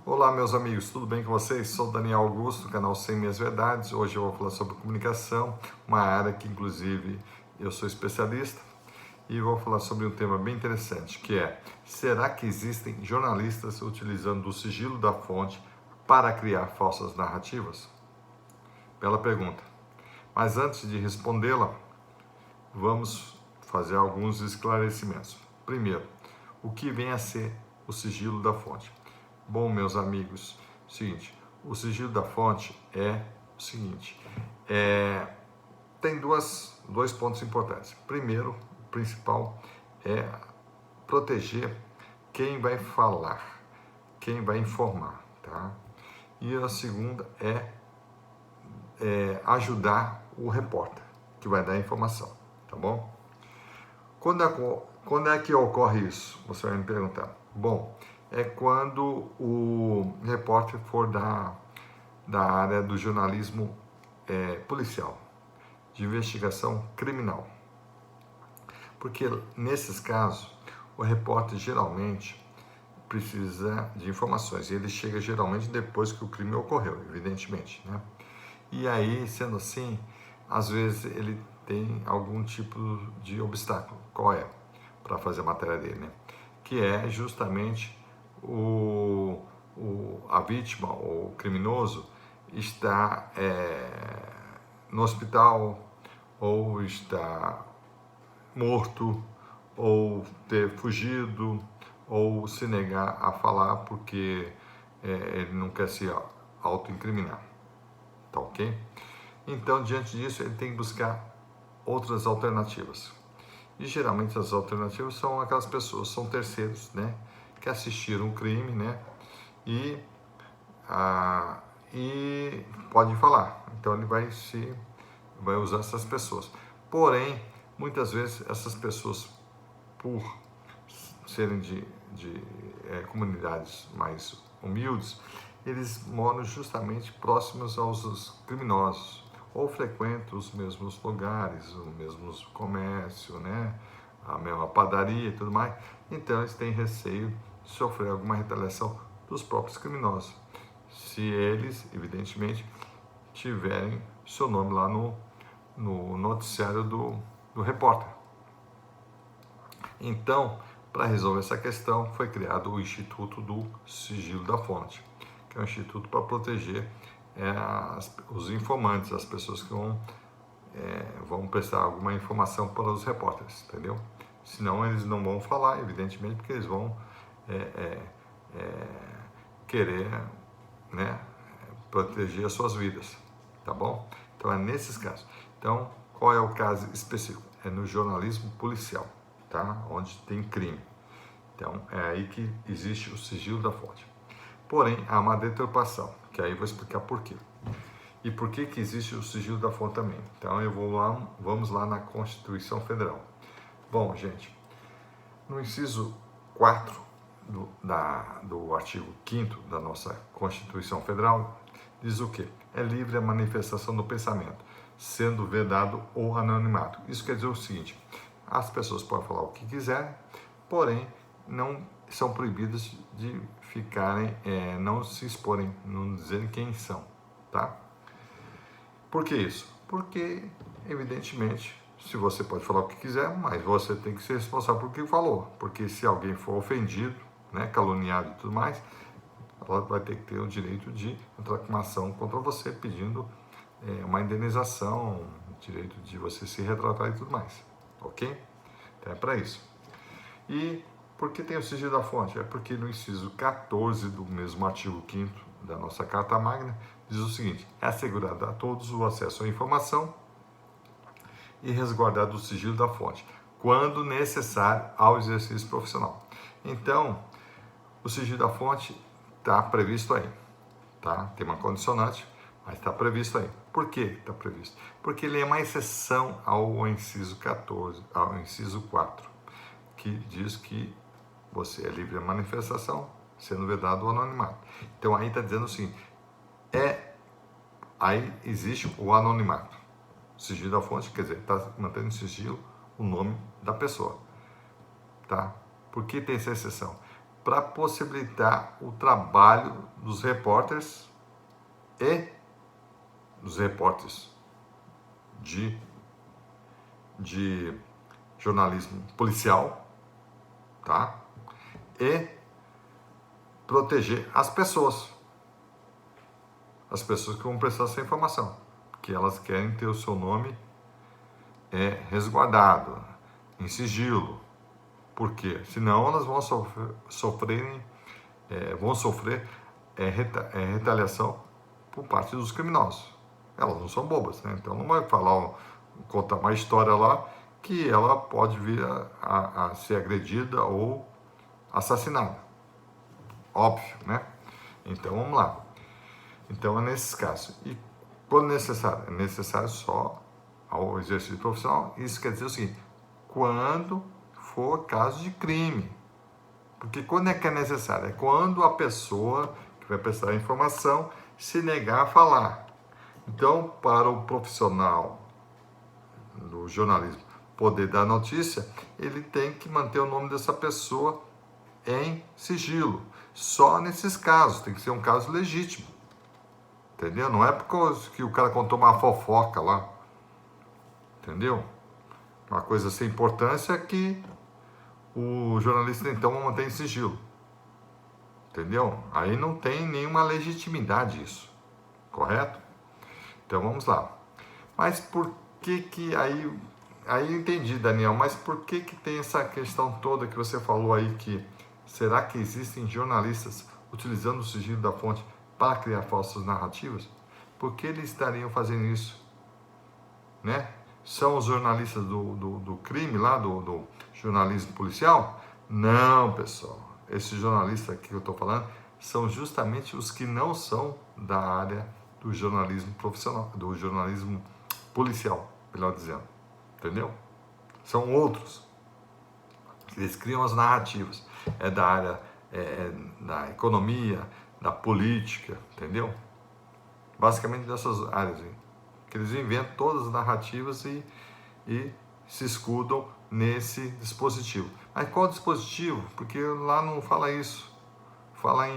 Olá, meus amigos, tudo bem com vocês? Sou Daniel Augusto, do canal 100 Minhas Verdades. Hoje eu vou falar sobre comunicação, uma área que, inclusive, eu sou especialista, e vou falar sobre um tema bem interessante, que é: será que existem jornalistas utilizando o sigilo da fonte para criar falsas narrativas? Bela pergunta. Mas antes de respondê-la, vamos fazer alguns esclarecimentos. Primeiro, o que vem a ser o sigilo da fonte? Bom, meus amigos, seguinte, o sigilo da fonte é o seguinte, tem dois pontos importantes. Primeiro, o principal é proteger quem vai falar, quem vai informar, tá? E a segunda é ajudar o repórter, que vai dar a informação, tá bom? Quando é que ocorre isso? Você vai me perguntar. Bom, é quando o repórter for da área do jornalismo policial, de investigação criminal. Porque nesses casos, o repórter geralmente precisa de informações, e ele chega geralmente depois que o crime ocorreu, evidentemente, né? E aí, sendo assim, às vezes ele tem algum tipo de obstáculo. Qual é? Para fazer a matéria dele, né? Que é justamente a vítima, ou o criminoso, está no hospital, ou está morto, ou ter fugido, ou se negar a falar porque ele não quer se autoincriminar. Tá ok? Então, diante disso, ele tem que buscar outras alternativas. E geralmente as alternativas são aquelas pessoas, são terceiros, né, que assistiram o crime, né, e pode falar. Então ele vai usar essas pessoas. Porém, muitas vezes essas pessoas, por serem de comunidades mais humildes, eles moram justamente próximos aos criminosos, ou frequentam os mesmos lugares, os mesmos comércios, né? A mesma padaria e tudo mais. Então eles têm receio de sofrer alguma retaliação dos próprios criminosos, se eles, evidentemente, tiverem seu nome lá no noticiário do repórter. Então, para resolver essa questão, foi criado o Instituto do Sigilo da Fonte, que é um instituto para proteger os informantes, as pessoas que vão prestar alguma informação para os repórteres, entendeu? Senão eles não vão falar, evidentemente, porque eles vão querer, né, proteger as suas vidas, tá bom? Então é nesses casos. Então, qual é o caso específico? É no jornalismo policial, tá? Onde tem crime. Então, é aí que existe o sigilo da fonte. Porém, há uma deturpação, que aí eu vou explicar por quê. E por que existe o sigilo da fonte também. Então, vamos lá na Constituição Federal. Bom, gente, no inciso 4 do artigo 5º da nossa Constituição Federal, diz o quê? É livre a manifestação do pensamento, sendo vedado o anonimato. Isso quer dizer o seguinte: as pessoas podem falar o que quiserem, porém não são proibidas de ficarem, não se exporem, não dizerem quem são, tá? Por que isso? Porque, evidentemente, se você pode falar o que quiser, mas você tem que ser responsável por o que falou, porque se alguém for ofendido, né, caluniado e tudo mais, ela vai ter que ter o direito de entrar com uma ação contra você, pedindo uma indenização, o direito de você se retratar e tudo mais, ok? Então é para isso. E por que tem o sigilo da fonte? É porque no inciso 14 do mesmo artigo 5º da nossa Carta Magna, diz o seguinte: é assegurado a todos o acesso à informação e resguardado o sigilo da fonte, quando necessário ao exercício profissional. Então, o sigilo da fonte está previsto aí, tá? Tem uma condicionante, mas está previsto aí. Por que está previsto? Porque ele é uma exceção ao inciso 14, ao inciso 4, que diz que você é livre de manifestação, sendo vedado o anonimato. Então aí está dizendo o seguinte: aí existe o anonimato. Sigilo da fonte, quer dizer, está mantendo em sigilo o nome da pessoa, tá? Por que tem essa exceção? Para possibilitar o trabalho dos repórteres e dos repórteres de jornalismo policial, tá? E proteger as pessoas que vão prestar essa informação, que elas querem ter o seu nome resguardado, em sigilo. Por quê? Senão elas vão sofrer retaliação por parte dos criminosos. Elas não são bobas, né? Então não vai contar uma história lá que ela pode vir a ser agredida ou assassinada. Óbvio, né? Então vamos lá. Então é nesses casos. E quando necessário? É necessário só ao exercício profissional. Isso quer dizer o seguinte: quando for caso de crime. Porque quando é que é necessário? É quando a pessoa que vai prestar a informação se negar a falar. Então, para o profissional do jornalismo poder dar notícia, ele tem que manter o nome dessa pessoa em sigilo. Só nesses casos, tem que ser um caso legítimo. Entendeu? Não é porque o cara contou uma fofoca lá. Entendeu? Uma coisa sem importância que o jornalista então mantém em sigilo. Entendeu? Aí não tem nenhuma legitimidade isso. Correto? Então vamos lá. Mas por que aí eu entendi, Daniel, mas por que tem essa questão toda que você falou aí, que será que existem jornalistas utilizando o sigilo da fonte para criar falsas narrativas? Por que eles estariam fazendo isso? Né? São os jornalistas do crime lá, do jornalismo policial? Não, pessoal. Esses jornalistas aqui que eu estou falando são justamente os que não são da área do jornalismo profissional, do jornalismo policial, melhor dizendo. Entendeu? São outros. Eles criam as narrativas. É da área da economia, da política, entendeu? Basicamente dessas áreas aí. Que eles inventam todas as narrativas e se escudam nesse dispositivo. Mas qual dispositivo? Porque lá não fala isso. Fala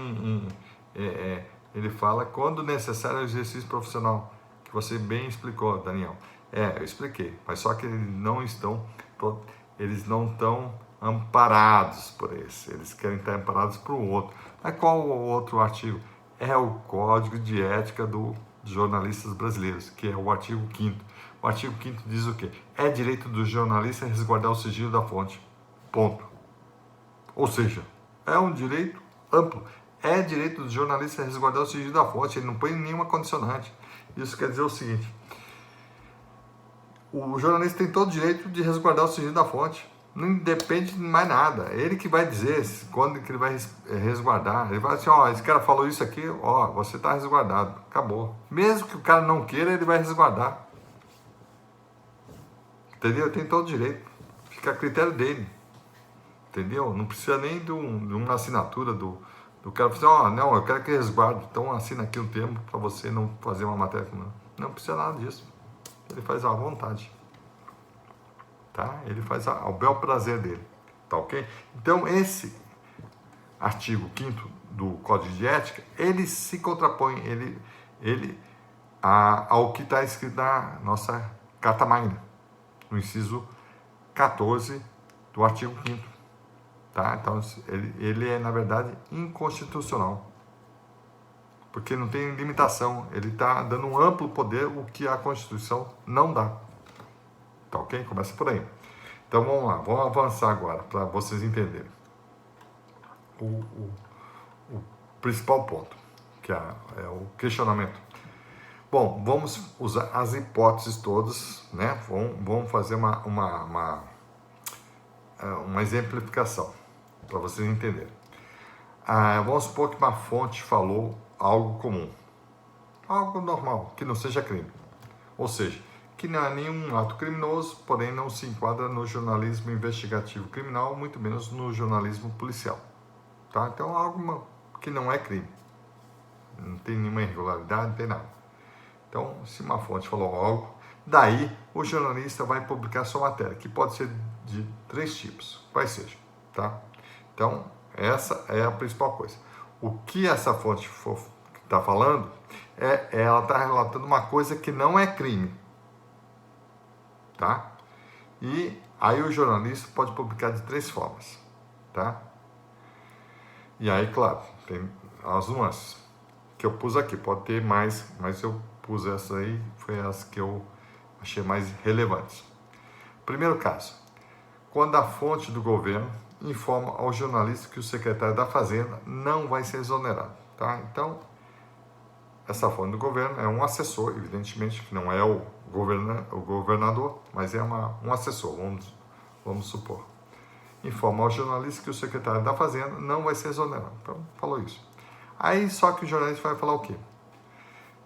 ele fala quando necessário o exercício profissional, que você bem explicou, Daniel. Eu expliquei, mas só que eles não estão amparados por esse, eles querem estar amparados por um outro. Mas qual o outro artigo? É o Código de Ética dos Jornalistas Brasileiros, que é o artigo 5º. O artigo 5º diz o quê? É direito do jornalista resguardar o sigilo da fonte. Ponto. Ou seja, é um direito amplo. É direito do jornalista resguardar o sigilo da fonte, ele não põe nenhuma condicionante. Isso quer dizer o seguinte: o jornalista tem todo o direito de resguardar o sigilo da fonte. Não depende de mais nada. É ele que vai dizer quando que ele vai resguardar. Ele vai assim, esse cara falou isso aqui, você está resguardado. Acabou. Mesmo que o cara não queira, ele vai resguardar. Entendeu? Tem todo o direito. Fica a critério dele. Entendeu? Não precisa nem de uma assinatura do cara. Não, eu quero que resguarde. Então assina aqui um termo para você não fazer uma matéria. Não precisa nada disso. Ele faz à vontade. Tá? Ele faz ao bel prazer dele. Tá ok? Então esse artigo 5º do Código de Ética, ele se contrapõe ao que está escrito na nossa Carta Magna, no inciso 14 do artigo 5º. Tá? Então ele é, na verdade, inconstitucional. Porque não tem limitação. Ele está dando um amplo poder, o que a Constituição não dá. Tá ok? Começa por aí. Então vamos lá, vamos avançar agora, para vocês entenderem o principal ponto, que é o questionamento. Bom, vamos usar as hipóteses todas, né? Vamos fazer uma exemplificação, para vocês entenderem. Vamos supor que uma fonte falou algo comum, algo normal, que não seja crime. Ou seja, que não é nenhum ato criminoso, porém não se enquadra no jornalismo investigativo criminal, muito menos no jornalismo policial. Tá? Então, algo que não é crime. Não tem nenhuma irregularidade, não tem nada. Então, se uma fonte falou algo, daí o jornalista vai publicar sua matéria, que pode ser de 3 tipos, quais sejam. Tá? Então, essa é a principal coisa. O que essa fonte está falando ela está relatando uma coisa que não é crime, tá? E aí o jornalista pode publicar de 3 formas, tá? E aí, claro, tem as nuances que eu pus aqui, pode ter mais, mas eu pus essa aí, foi as que eu achei mais relevantes. Primeiro caso, quando a fonte do governo informa ao jornalista que o secretário da Fazenda não vai ser exonerado, tá? Então, essa fonte do governo é um assessor, evidentemente, que não é o governador, mas é um assessor, vamos supor. Informa ao jornalista que o secretário da Fazenda não vai ser exonerado. Então, falou isso. Aí, só que o jornalista vai falar o quê?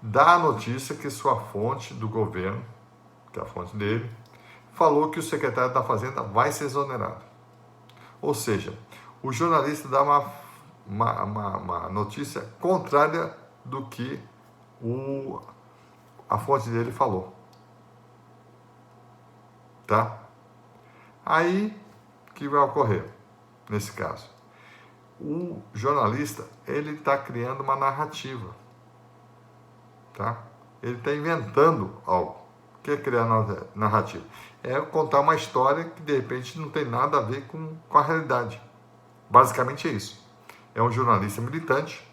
Dá a notícia que sua fonte do governo, que é a fonte dele, falou que o secretário da Fazenda vai ser exonerado. Ou seja, o jornalista dá uma notícia contrária do que a fonte dele falou. Tá? Aí, o que vai ocorrer nesse caso? O jornalista, ele está criando uma narrativa. Tá? Ele está inventando algo. O que é criar narrativa? É contar uma história que, de repente, não tem nada a ver com a realidade. Basicamente é isso. É um jornalista militante,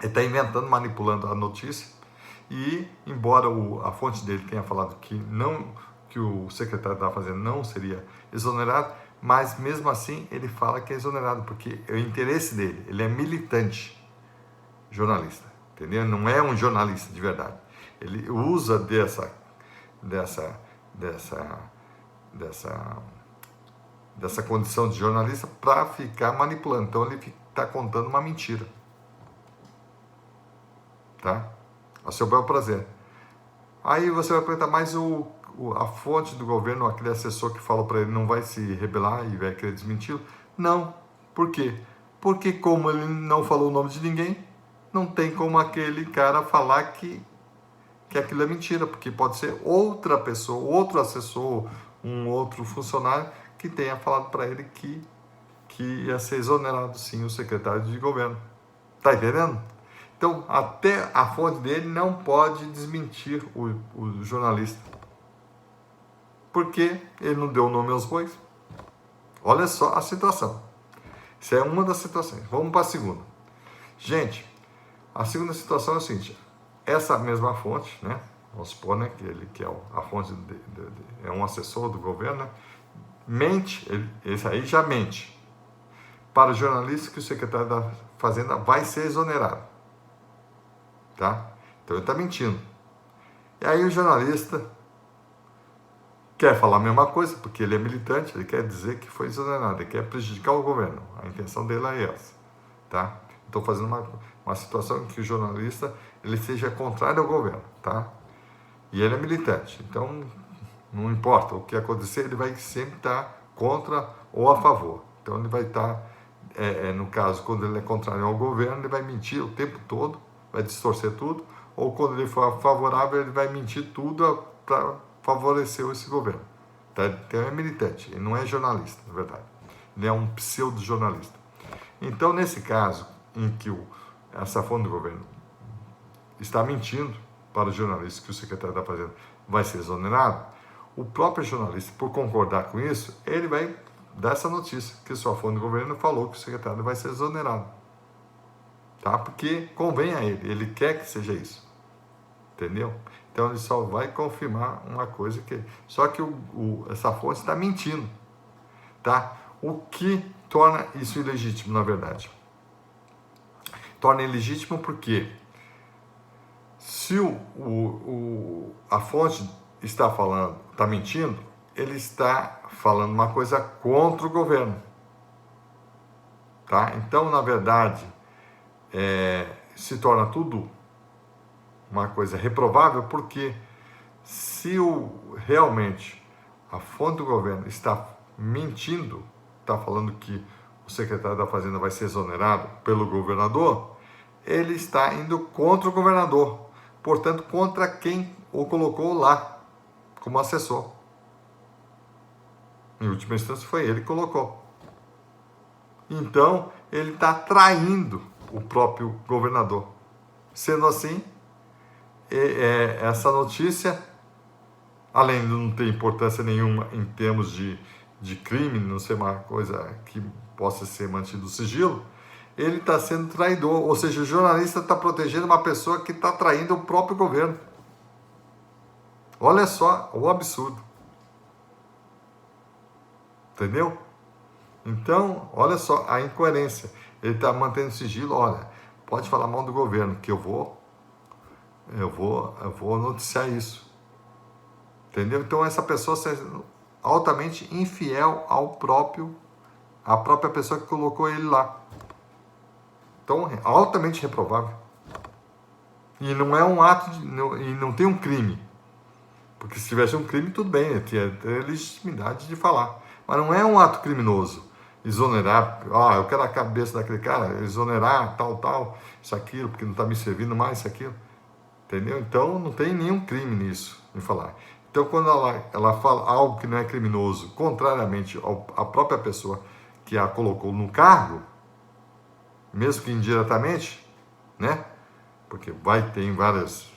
ele está inventando, manipulando a notícia, e, embora a fonte dele tenha falado que o secretário da Fazenda não seria exonerado, mas, mesmo assim, ele fala que é exonerado, porque é o interesse dele, ele é militante jornalista, entendeu? Não é um jornalista de verdade. Ele usa dessa condição de jornalista para ficar manipulando. Então ele está contando uma mentira, tá? A seu bel prazer. Aí você vai perguntar, mas a fonte do governo, aquele assessor que falou para ele, não vai se rebelar e vai querer desmenti-lo? Não. Por quê? Porque, como ele não falou o nome de ninguém, não tem como aquele cara falar que aquilo é mentira, porque pode ser outra pessoa, outro assessor, um outro funcionário que tenha falado para ele que ia ser exonerado, sim, o secretário de governo. Tá entendendo? Então, até a fonte dele não pode desmentir o jornalista, porque ele não deu nome aos bois. Olha só a situação. Isso é uma das situações. Vamos para a segunda. Gente, a segunda situação é a seguinte: essa mesma fonte, né? Vamos supor, né, que ele que é a fonte é um assessor do governo, né, mente, esse aí já mente para o jornalista que o secretário da Fazenda vai ser exonerado, tá? Então ele está mentindo. E aí o jornalista quer falar a mesma coisa, porque ele é militante, ele quer dizer que foi exonerado, ele quer prejudicar o governo. A intenção dele é essa, tá? Estou fazendo uma situação em que o jornalista ele seja contrário ao governo, tá? E ele é militante, então não importa o que acontecer, ele vai sempre estar contra ou a favor. Então ele vai estar, no caso, quando ele é contrário ao governo, ele vai mentir o tempo todo, vai distorcer tudo, ou quando ele for favorável, ele vai mentir tudo para favorecer esse governo. Tá? Então é militante, ele não é jornalista, na verdade. Ele é um pseudo-jornalista. Então, nesse caso, em que essa fonte do governo está mentindo para o jornalista que o secretário da Fazenda vai ser exonerado, o próprio jornalista, por concordar com isso, ele vai dar essa notícia, que sua fonte do governo falou que o secretário vai ser exonerado. Tá? Porque convém a ele quer que seja isso. Entendeu? Então ele só vai confirmar uma coisa que... Só que essa fonte está mentindo. Tá? O que torna isso ilegítimo, na verdade? Torna ilegítimo porque se a fonte está mentindo, ele está falando uma coisa contra o governo. Tá? Então, na verdade, se torna tudo uma coisa reprovável, porque se realmente a fonte do governo está mentindo, está falando que o secretário da Fazenda vai ser exonerado pelo governador, ele está indo contra o governador, portanto, contra quem o colocou lá como assessor. Em última instância, foi ele que colocou. Então, ele está traindo o próprio governador. Sendo assim, essa notícia, além de não ter importância nenhuma em termos de crime, não ser uma coisa que possa ser mantido sigilo, ele está sendo traidor, ou seja, o jornalista está protegendo uma pessoa que está traindo o próprio governo. Olha só o absurdo. Entendeu? Então, olha só a incoerência. Ele está mantendo sigilo, olha, pode falar mal do governo, que eu vou noticiar isso. Entendeu? Então, essa pessoa é altamente infiel à própria pessoa que colocou ele lá. Então, altamente reprovável. E não é um ato, e não tem um crime. Porque se tivesse um crime, tudo bem, tinha legitimidade de falar. Mas não é um ato criminoso. Exonerar, eu quero a cabeça daquele cara, exonerar, tal, isso, aquilo, porque não está me servindo mais, isso, aquilo. Entendeu? Então, não tem nenhum crime nisso, em falar. Então, quando ela fala algo que não é criminoso, contrariamente à própria pessoa que a colocou no cargo, mesmo que indiretamente, né? Porque tem várias,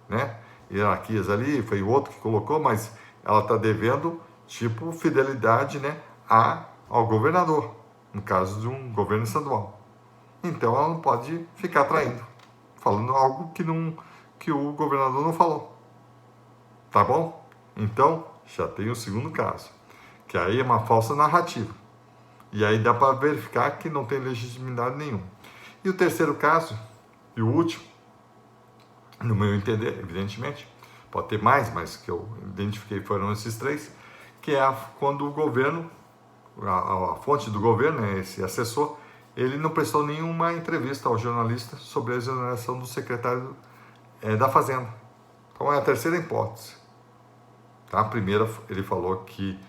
né, hierarquias ali, foi o outro que colocou, mas ela está devendo, tipo, fidelidade, né, ao governador, no caso de um governo estadual. Então ela não pode ficar traindo, falando algo que o governador não falou. Tá bom? Então, já tem o segundo caso, que aí é uma falsa narrativa. E aí dá para verificar que não tem legitimidade nenhuma. E o terceiro caso, e o último, no meu entender, evidentemente, pode ter mais, mas que eu identifiquei foram esses três, que é quando o governo, a fonte do governo, esse assessor, ele não prestou nenhuma entrevista ao jornalista sobre a exoneração do secretário da Fazenda. Então é a terceira hipótese. Tá? A primeira, ele falou que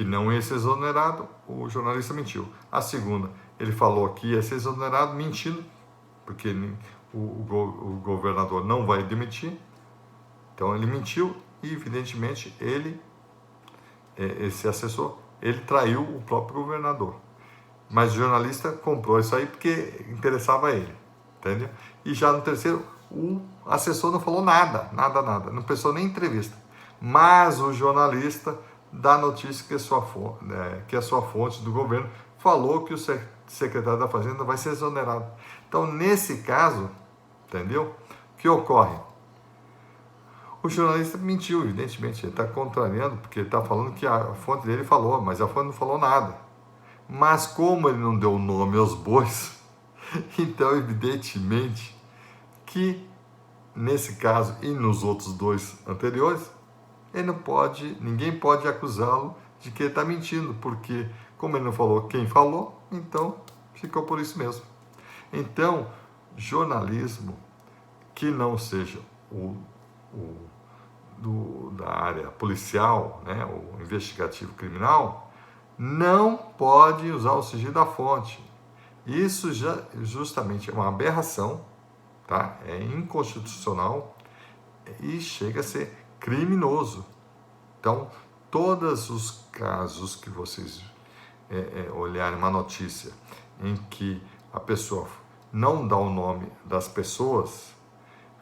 não ia ser exonerado, o jornalista mentiu. A segunda, ele falou que ia ser exonerado mentindo, porque o governador não vai demitir. Então ele mentiu e, evidentemente, esse assessor, ele traiu o próprio governador. Mas o jornalista comprou isso aí porque interessava a ele, entendeu? E já no terceiro, o assessor não falou nada, não prestou nem entrevista. Mas o jornalista dá notícia que a sua fonte do governo falou que o secretário da Fazenda vai ser exonerado. Então, nesse caso, entendeu? O que ocorre? O jornalista mentiu, evidentemente, ele está contrariando, porque ele está falando que a fonte dele falou, mas a fonte não falou nada. Mas como ele não deu nome aos bois, então, evidentemente, que nesse caso e nos outros dois anteriores, ninguém pode acusá-lo de que ele está mentindo, porque como ele não falou quem falou, então ficou por isso mesmo. Então, jornalismo que não seja da área policial, né, o investigativo criminal, não pode usar o sigilo da fonte. Isso já justamente é uma aberração, tá? É inconstitucional e chega a ser criminoso. Então, todos os casos que vocês olharem uma notícia em que a pessoa não dá o nome das pessoas,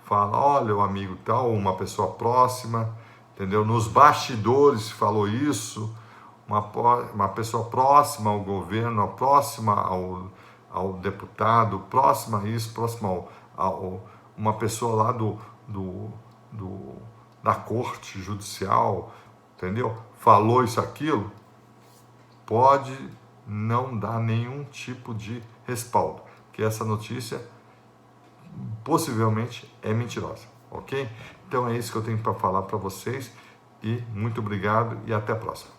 fala, olha, o amigo tal, uma pessoa próxima, entendeu? Nos bastidores falou isso, uma pessoa próxima ao governo, próxima ao deputado, próxima a isso, próxima uma pessoa lá da corte judicial, entendeu? Falou isso, aquilo, pode não dar nenhum tipo de respaldo, porque essa notícia possivelmente é mentirosa, ok? Então é isso que eu tenho para falar para vocês e muito obrigado e até a próxima.